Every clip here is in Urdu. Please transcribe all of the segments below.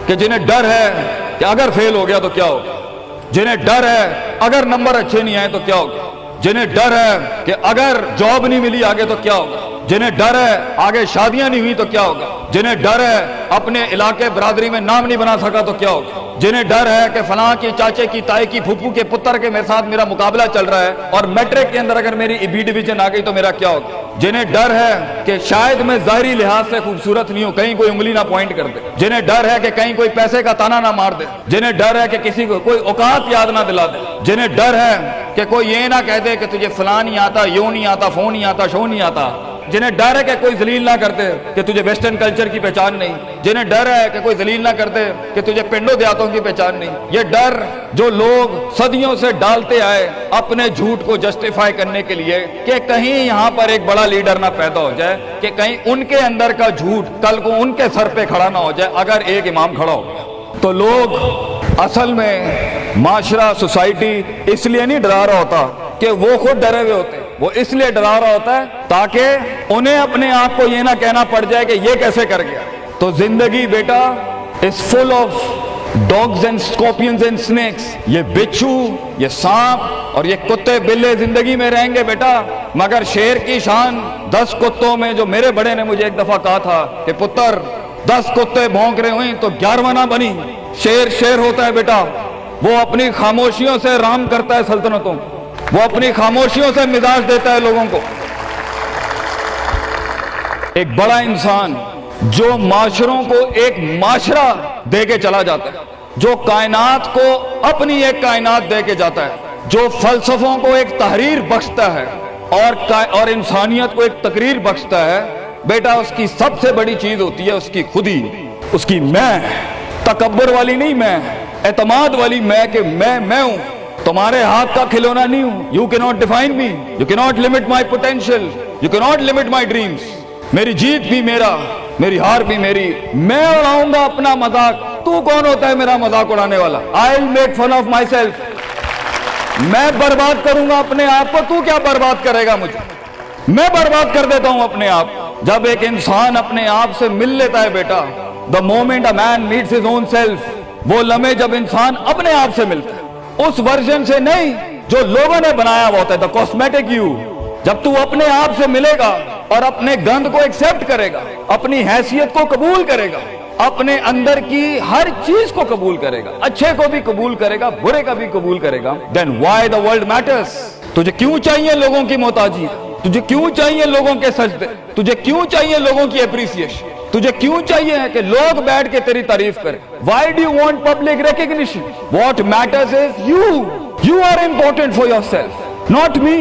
کہ جنہیں ڈر ہے کہ اگر فیل ہو گیا تو کیا ہوگا، جنہیں ڈر ہے اگر نمبر اچھے نہیں آئے تو کیا ہوگا، جنہیں ڈر ہے کہ اگر جاب نہیں ملی آگے تو کیا ہوگا، جنہیں ڈر ہے آگے شادیاں نہیں ہوئی تو کیا ہوگا، جنہیں ڈر ہے اپنے علاقے برادری میں نام نہیں بنا سکا تو کیا ہوگا، جنہیں ڈر ہے کہ فلاں کی چاچے کی تائی کی پھپھو کے پتر کے میرے ساتھ میرا مقابلہ چل رہا ہے اور میٹرک کے اندر اگر میری بی ڈویژن آ گئی تو میرا کیا ہوگا، جنہیں ڈر ہے کہ شاید میں ظاہری لحاظ سے خوبصورت نہیں ہوں، کہیں کوئی انگلی نہ پوائنٹ کر دے، جنہیں ڈر ہے کہ کہیں کوئی پیسے کا تانا نہ مار دے، جنہیں ڈر ہے کہ کسی کو کوئی اوقات یاد نہ دلا دے، جنہیں ڈر ہے کہ کوئی یہ نہ کہہ دے کہ تجھے فلاں نہیں آتا، یوں نہیں آتا، فون نہیں آتا، شو نہیں آتا، جنہیں ڈر ہے کہ کوئی ذلیل نہ کرتے کہ تجھے ویسٹرن کلچر کی پہچان نہیں، جنہیں ڈر ہے کہ کوئی ذلیل نہ کرتے کہ تجھے پنڈوں دیہاتوں کی پہچان نہیں، یہ ڈر جو لوگ صدیوں سے ڈالتے آئے اپنے جھوٹ کو جسٹیفائی کرنے کے لیے کہ کہیں یہاں پر ایک بڑا لیڈر نہ پیدا ہو جائے، کہ کہیں ان کے اندر کا جھوٹ کل کو ان کے سر پہ کھڑا نہ ہو جائے اگر ایک امام کھڑا ہو گیا، تو لوگ اصل میں معاشرہ سوسائٹی اس لیے نہیں ڈرا رہا ہوتا کہ وہ خود ڈرے ہوئے ہوتے، وہ اس لیے ڈرا رہا ہوتا ہے تاکہ انہیں اپنے آپ کو یہ نہ کہنا پڑ جائے کہ یہ کیسے کر گیا۔ تو زندگی بیٹا is full of dogs and scorpions and snakes، یہ بچھو، یہ سانپ اور یہ کتے بلے زندگی میں رہیں گے بیٹا، مگر شیر کی شان 10 کتوں میں، جو میرے بڑے نے مجھے ایک دفعہ کہا تھا کہ پتر 10 کتے بھونک رہے ہوئیں تو 11واں نہ بنی، شیر شیر ہوتا ہے بیٹا، وہ اپنی خاموشیوں سے رام کرتا ہے سلطنتوں، وہ اپنی خاموشیوں سے مزاج دیتا ہے لوگوں کو۔ ایک بڑا انسان جو معاشروں کو ایک معاشرہ دے کے چلا جاتا ہے، جو کائنات کو اپنی ایک کائنات دے کے جاتا ہے، جو فلسفوں کو ایک تحریر بخشتا ہے اور انسانیت کو ایک تقریر بخشتا ہے، بیٹا اس کی سب سے بڑی چیز ہوتی ہے اس کی خودی، اس کی میں، تکبر والی نہیں میں، اعتماد والی میں، کہ میں ہوں، تمہارے ہاتھ کا کھلونا نہیں ہوں، you cannot define me, you cannot limit my potential, you cannot limit my dreams، میری جیت بھی میرا، میری ہار بھی میری، میں اڑاؤں گا اپنا مذاق، تو کون ہوتا ہے میرا مذاق اڑانے والا، I'll make fun of myself، میں برباد کروں گا اپنے آپ کو، تو کیا برباد کرے گا مجھے، میں برباد کر دیتا ہوں اپنے آپ۔ جب ایک انسان اپنے آپ سے مل لیتا ہے بیٹا، the moment a man meets his own self، وہ لمحے جب انسان اپنے آپ سے ملتا ہے، اس ورژن سے نہیں جو لوگوں نے بنایا ہوا ہوتا ہے، the cosmetic you، جب تو اپنے آپ سے ملے گا اور اپنے گند کو ایکسپٹ کرے گا، اپنی حیثیت کو قبول کرے گا، اپنے اندر کی ہر چیز کو قبول کرے گا، اچھے کو بھی قبول کرے گا، برے کا بھی قبول کرے گا، then why the world matters، تجھے کیوں چاہیے لوگوں کی محتاجی، تجھے کیوں چاہیے لوگوں کے سجدے، تجھے کیوں چاہیے لوگوں کی اپریسیشن، تجھے کیوں چاہیے کہ لوگ بیٹھ کے تیری تعریف کریں، why do you want public recognition، what matters is you are important for yourself، not me،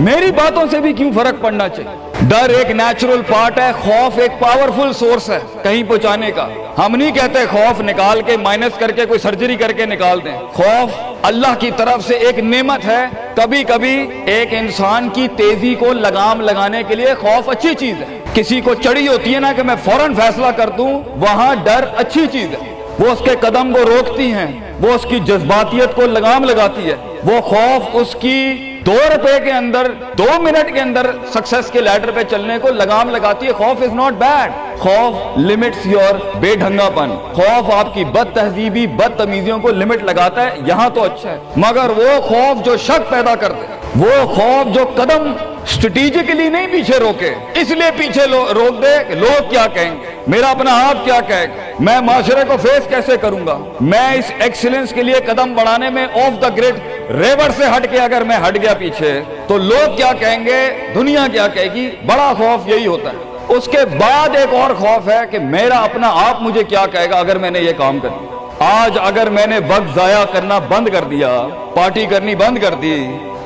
میری باتوں سے بھی کیوں فرق پڑنا چاہیے۔ ڈر ایک نیچرل پارٹ ہے، خوف ایک پاورفل سورس ہے کہیں پہنچانے کا۔ ہم نہیں کہتے خوف نکال کے مائنس کر کے کوئی سرجری کر کے نکال دیں، خوف اللہ کی طرف سے ایک نعمت ہے۔ کبھی کبھی ایک انسان کی تیزی کو لگام لگانے کے لیے خوف اچھی چیز ہے۔ کسی کو چڑھی ہوتی ہے نا کہ میں فوراً فیصلہ کر دوں، وہاں ڈر اچھی چیز ہے، وہ اس کے قدم کو روکتی ہیں، وہ اس کی جذباتیت کو لگام لگاتی ہے۔ وہ خوف اس کی 2 روپے کے اندر 2 منٹ کے اندر سکسس کے لیڈر پہ چلنے کو لگام لگاتی ہے۔ خوف از ناٹ بیڈ، خوف لمٹس یور بے ڈھنگا پن، خوف آپ کی بد تہذیبی بد تمیزیوں کو لمٹ لگاتا ہے، یہاں تو اچھا ہے۔ مگر وہ خوف جو شک پیدا کر دے، وہ خوف جو قدم اسٹریٹجکلی نہیں پیچھے روکے، اس لیے پیچھے روک دے کہ لوگ کیا کہیں گے، میرا اپنا آپ کیا کہے گا، میں معاشرے کو فیس کیسے کروں گا، میں اس ایکسیلنس کے لیے قدم بڑھانے میں آف دا گریڈ ریور سے ہٹ کے اگر میں ہٹ گیا پیچھے تو لوگ کیا کہیں گے، دنیا کیا کہے گی۔ بڑا خوف یہی ہوتا ہے۔ اس کے بعد ایک اور خوف ہے کہ میرا اپنا آپ مجھے کیا کہے گا اگر میں نے یہ کام کر دیا۔ آج اگر میں نے وقت ضائع کرنا بند کر دیا، پارٹی کرنی بند کر دی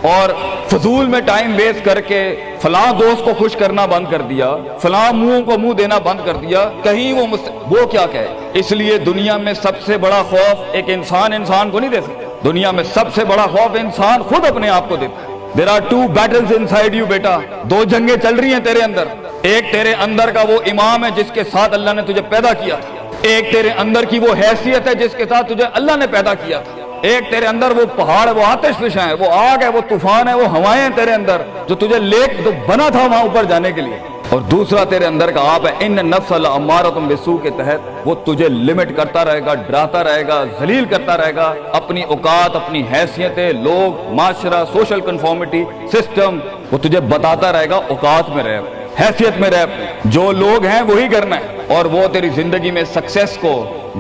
اور فضول میں ٹائم ویسٹ کر کے فلاں دوست کو خوش کرنا بند کر دیا، فلاں منہ کو منہ دینا بند کر دیا، کہیں وہ کیا کہے۔ اس لیے دنیا میں سب سے بڑا خوف ایک انسان کو نہیں دے سکتا، دنیا میں سب سے بڑا خوف انسان خود اپنے آپ کو دیتا ہے۔ There are 2 battles inside you بیٹا، 2 جنگیں چل رہی ہیں تیرے اندر۔ ایک تیرے اندر کا وہ امام ہے جس کے ساتھ اللہ نے تجھے پیدا کیا تھا، ایک تیرے اندر کی وہ حیثیت ہے جس کے ساتھ تجھے اللہ نے پیدا کیا تھا، ایک تیرے اندر وہ پہاڑ ہے، وہ آتش فشاں ہے، وہ آگ ہے، وہ طوفان ہے، وہ ہوائیں ہیں تیرے اندر جو تجھے تو بنا تھا وہاں اوپر جانے کے لیے۔ اور دوسرا تیرے اندر کا آپ ہے ان نفس الامارۃ بالسوء کے تحت وہ تجھے لمٹ کرتا رہے گا، ڈراتا رہے گا، ذلیل کرتا رہے گا، اپنی اوقات، اپنی حیثیتیں، لوگ، معاشرہ، سوشل کنفارمیٹی، سسٹم، وہ تجھے بتاتا رہے گا اوقات میں رہ، حیثیت میں رہ، جو لوگ ہیں وہی کرنا ہے، اور وہ تیری زندگی میں سکسیس کو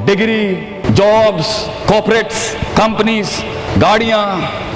ڈگری، جابز، کارپوریٹس، کمپنیز، گاڑیاں،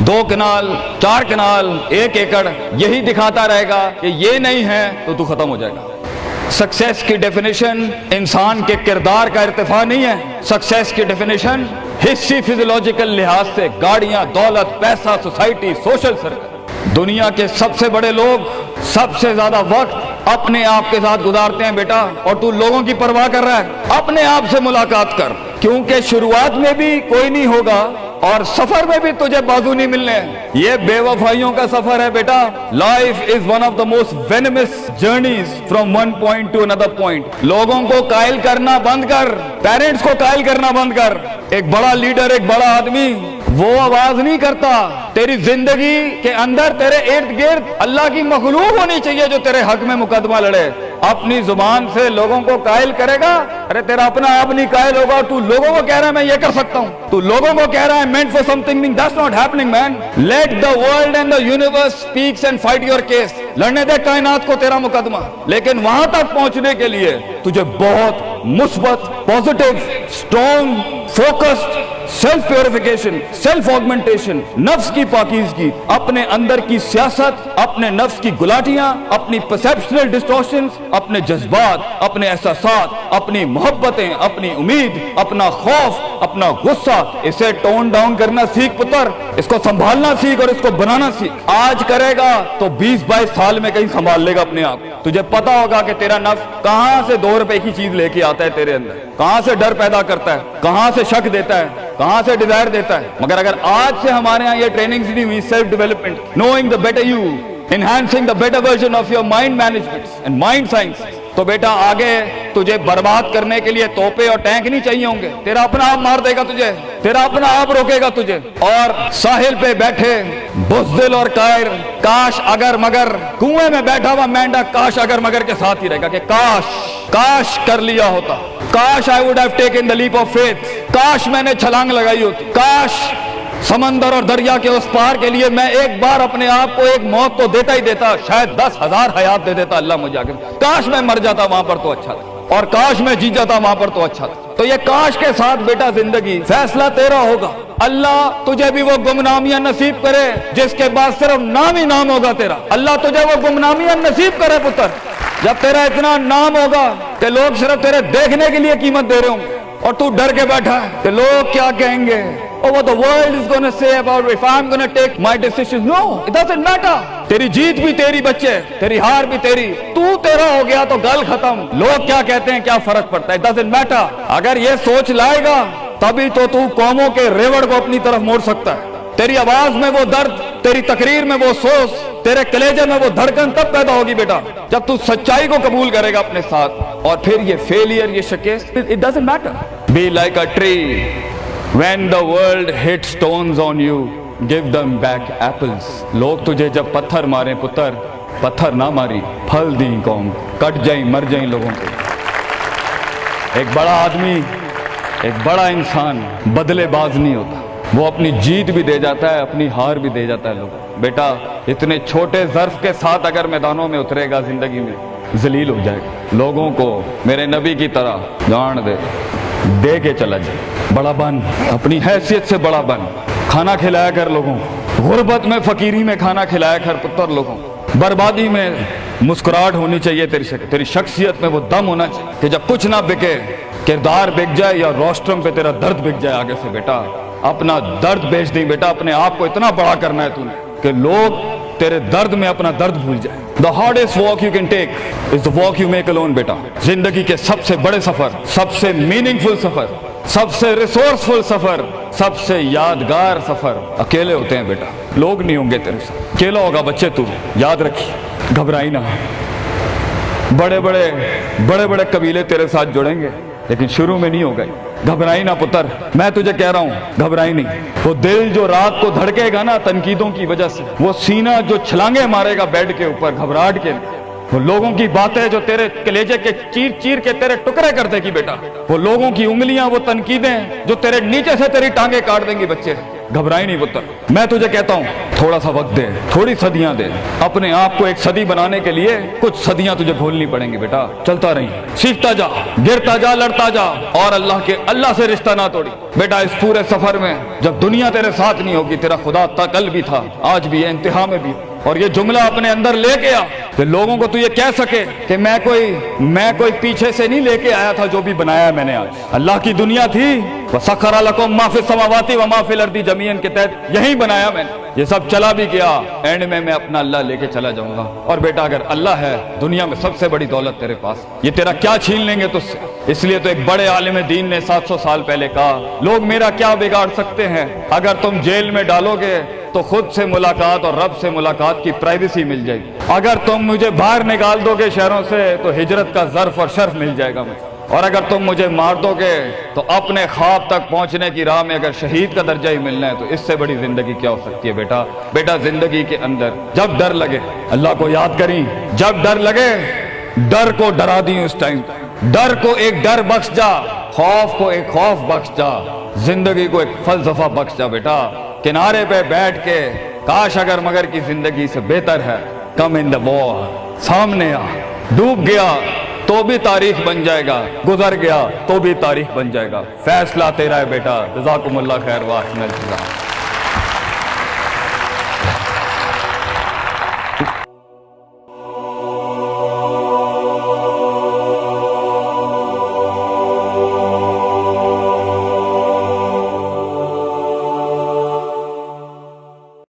2 کنال، 4 کنال، 1 ایکڑ، یہی دکھاتا رہے گا کہ یہ نہیں ہے تو ختم ہو جائے گا۔ سکسیس کی ڈیفینیشن انسان کے کردار کا ارتفاع نہیں ہے، سکسیس کی ڈیفینیشن حصی فزیولوجیکل لحاظ سے گاڑیاں، دولت، پیسہ، سوسائٹی، سوشل سرکل۔ دنیا کے سب سے بڑے لوگ سب سے زیادہ وقت اپنے آپ کے ساتھ گزارتے ہیں بیٹا، اور تو لوگوں کی پرواہ کر رہا ہے۔ اپنے آپ سے ملاقات کر، کیونکہ شروعات میں بھی کوئی نہیں ہوگا اور سفر میں بھی تجھے بازو نہیں ملنے۔ یہ بے وفائیوں کا سفر ہے بیٹا۔ Life is one of the most venomous journeys from one point to another point. لوگوں کو قائل کرنا بند کر، پیرنٹس کو قائل کرنا بند کر۔ ایک بڑا لیڈر، ایک بڑا آدمی وہ آواز نہیں کرتا، تیری زندگی کے اندر تیرے ارد گرد اللہ کی مخلوق ہونی چاہیے جو تیرے حق میں مقدمہ لڑے۔ اپنی زبان سے لوگوں کو قائل کرے گا، ارے تیرا اپنا آپ نہیں قائل ہوگا۔ تو لوگوں کو کہہ رہا ہے میں یہ کر سکتا ہوں، تو لوگوں کو کہہ رہا ہے meant for something, that's not happening man. Let the world and the universe speaks and fight your case. لڑنے دے کائنات کو تیرا مقدمہ، لیکن وہاں تک پہنچنے کے لیے تجھے بہت مثبت، positive, strong, focused, self purification, self augmentation, نفس کی پاکیزگی، اپنے اندر کی سیاست، اپنے نفس کی گلاٹیاں، اپنی پرسیپشنل ڈسٹورشنز، اپنے جذبات، اپنے احساسات، اپنی محبتیں، اپنی امید، اپنا خوف، اپنا غصہ، اسے ٹون ڈاؤن کرنا سیکھ پتر، اس کو سنبھالنا سیکھ اور اس کو بنانا سیکھ۔ آج کرے گا تو 20-22 سال میں کہیں سنبھال لے گا اپنے آپ۔ تجھے پتا ہوگا کہ تیرا نفس کہاں سے 2 روپے کی چیز لے کے آتا ہے تیرے اندر، کہاں سے ڈر پیدا کرتا ہے، کہاں سے شک دیتا ہے، کہاں سے ڈیزائر دیتا ہے۔ مگر اگر آج سے ہمارے ہاں یہ ٹریننگز نہیں ہوئی، self development, knowing the better you, enhancing the better version of your mind management and mind science, تو بیٹا آگے تجھے برباد کرنے کے لیے توپے اور ٹینک نہیں چاہیے ہوں گے، تیرا اپنا آپ مار دے گا تجھے، تیرا اپنا آپ روکے گا تجھے۔ اور ساحل پہ بیٹھے بزدل اور قائر، کاش اگر مگر، کنویں میں بیٹھا ہوا مینڈک کاش اگر مگر کے ساتھ ہی رہے گا کہ کاش کر لیا ہوتا، کاش I would have taken the leap of faith، کاش میں نے چھلانگ لگائی ہوتی، کاش سمندر اور دریا کے اس پار کے لیے میں ایک بار اپنے آپ کو ایک موت تو دیتا ہی دیتا، شاید 10,000 حیات دے دیتا اللہ مجھے آگے، کاش میں مر جاتا وہاں پر تو اچھا تھا، اور کاش میں جی جاتا وہاں پر تو اچھا تھا۔ تو یہ کاش کے ساتھ بیٹا زندگی، فیصلہ تیرا ہوگا۔ اللہ تجھے بھی وہ گمنامیاں نصیب کرے جس کے بعد صرف نام ہی نام ہوگا تیرا، اللہ تجھے وہ گمنامیاں نصیب کرے پتر، جب تیرا اتنا نام ہوگا کہ لوگ صرف تیرے دیکھنے کے لیے قیمت دے رہے ہوں گے، اور تو ڈر کے بیٹھا ہے کہ لوگ کیا کہیں گے، or what the world is going to say about if I'm going to take my decisions. No, it doesn't matter. تیری جیت بھی تیری بچے، تیری ہار بھی تیری، تو تیرا ہو گیا تو گل ختم، لوگ کیا کہتے ہیں کیا فرق پڑتا ہے، it doesn't matter۔ اگر یہ سوچ لائے گا تبھی تو قوموں کے ریوڑ کو اپنی طرف موڑ سکتا ہے۔ تیری آواز میں وہ درد، تیری تقریر میں وہ سوز، تیرے کلیجے میں وہ دھڑکن تب پیدا ہوگی بیٹا جب تو سچائی کو قبول کرے گا اپنے ساتھ، اور پھر یہ فیلئر، یہ شکست، it doesn't matter۔ Be like a tree when the world hits stones on you, give them back apples۔ لوگ تجھے جب پتھر ماریں پتر، پتھر نہ ماری، پھل دیں قوم، کٹ جائیں مر جائیں لوگوں کو۔ ایک بڑا آدمی، ایک بڑا انسان بدلے باز نہیں ہوتا، وہ اپنی جیت بھی دے جاتا ہے، اپنی ہار بھی دے جاتا ہے لوگوں۔ بیٹا اتنے چھوٹے ظرف کے ساتھ اگر میدانوں میں اترے گا زندگی میں، ذلیل ہو جائے گا، لوگوں کو میرے نبی کی طرح جان دے کے چلا جائے، بڑا بن، اپنی حیثیت سے بڑا بن، کھانا کھلایا کر لوگوں، غربت میں فقیری میں کھانا کھلایا کر پتر لوگوں، بربادی میں مسکراہٹ ہونی چاہیے تیری شخصیت میں وہ دم ہونا چاہیے کہ جب کچھ نہ بکے، کردار بک جائے یا روسٹرم پہ تیرا درد بک جائے آگے سے، بیٹا اپنا درد بیچ دیں بیٹا، اپنے آپ کو اتنا بڑا کرنا ہے تم نے کہ لوگ تیرے درد میں اپنا درد بھول جائیں۔ The hardest walk you can take is the walk you make alone بیٹا۔ زندگی کے سب سے بڑے سفر، سب سے میننگ فل سفر، سب سے ریسورسفل سفر، سب سے یادگار سفر اکیلے ہوتے ہیں بیٹا، لوگ نہیں ہوں گے تیرے ساتھ، اکیلا ہوگا بچے تو، یاد رکھیے، گھبرائی نہ۔ بڑے بڑے قبیلے تیرے ساتھ جڑیں گے لیکن شروع میں نہیں ہوگا، گھبرائی نہ پتر، میں تجھے کہہ رہا ہوں گھبرائی نہیں۔ وہ دل جو رات کو دھڑکے گا نا تنقیدوں کی وجہ سے، وہ سینہ جو چھلانگے مارے گا بیڈ کے اوپر گھبراہٹ کے، وہ لوگوں کی باتیں جو تیرے کلیجے کے چیر چیر کے تیرے ٹکڑے کر دے گی بیٹا، وہ لوگوں کی انگلیاں، وہ تنقیدیں جو تیرے نیچے سے تیری ٹانگیں کاٹ دیں گی بچے، گھبرائی نہیں پتر۔ میں تجھے کہتا ہوں تھوڑا سا وقت دے، تھوڑی صدیاں دے، اپنے آپ کو ایک صدی بنانے کے لیے کچھ صدیاں تجھے گھولنی پڑیں گی بیٹا، چلتا رہی، سیکھتا جا، گرتا جا، لڑتا جا، اور اللہ سے رشتہ نہ توڑی بیٹا۔ اس پورے سفر میں جب دنیا تیرے ساتھ نہیں ہوگی، تیرا خدا کل بھی تھا، آج بھی ہے، انتہا میں بھی، اور یہ جملہ اپنے اندر لے کے آ کہ لوگوں کو تو یہ کہہ سکے کہ میں کوئی پیچھے سے نہیں لے کے آیا تھا، جو بھی بنایا میں نے آج اللہ کی دنیا تھی، وَسَخَّرَ لَكُم مَّا فِي السَّمَاوَاتِ وَمَا فِي الْأَرْضِ جَمِيعًا کے تحت یہی بنایا میں نے، یہ سب چلا بھی گیا، اینڈ میں اپنا اللہ لے کے چلا جاؤں گا۔ اور بیٹا اگر اللہ ہے دنیا میں سب سے بڑی دولت تیرے پاس، یہ تیرا کیا چھین لیں گے تجھ سے؟ اس لیے تو ایک بڑے عالم دین نے 700 سال پہلے کہا، لوگ میرا کیا بگاڑ سکتے ہیں؟ اگر تم جیل میں ڈالو گے تو خود سے ملاقات اور رب سے ملاقات کی پرائیویسی مل جائے گی، اگر تم مجھے باہر نکال دو گے شہروں سے تو ہجرت کا ظرف اور شرف مل جائے گا مجھے، اور اگر تم مجھے مار دو گے تو اپنے خواب تک پہنچنے کی راہ میں اگر شہید کا درجہ ہی ملنا ہے تو اس سے بڑی زندگی کیا ہو سکتی ہے بیٹا زندگی کے اندر جب ڈر لگے اللہ کو یاد کریں، جب ڈر لگے ڈر کو ڈرا دیں، اس ٹائم ڈر کو ایک ڈر بخش جا، خوف کو ایک خوف بخش جا، زندگی کو ایک فلسفہ بخش جا بیٹا۔ کنارے پہ بیٹھ کے کاش اگر مگر کی زندگی سے بہتر ہے، کم ان دا وار، سامنے آ، ڈوب گیا تو بھی تاریخ بن جائے گا، گزر گیا تو بھی تاریخ بن جائے گا، فیصلہ تیرا ہے بیٹا۔ جزاکم اللہ خیر واحسن الجزاء۔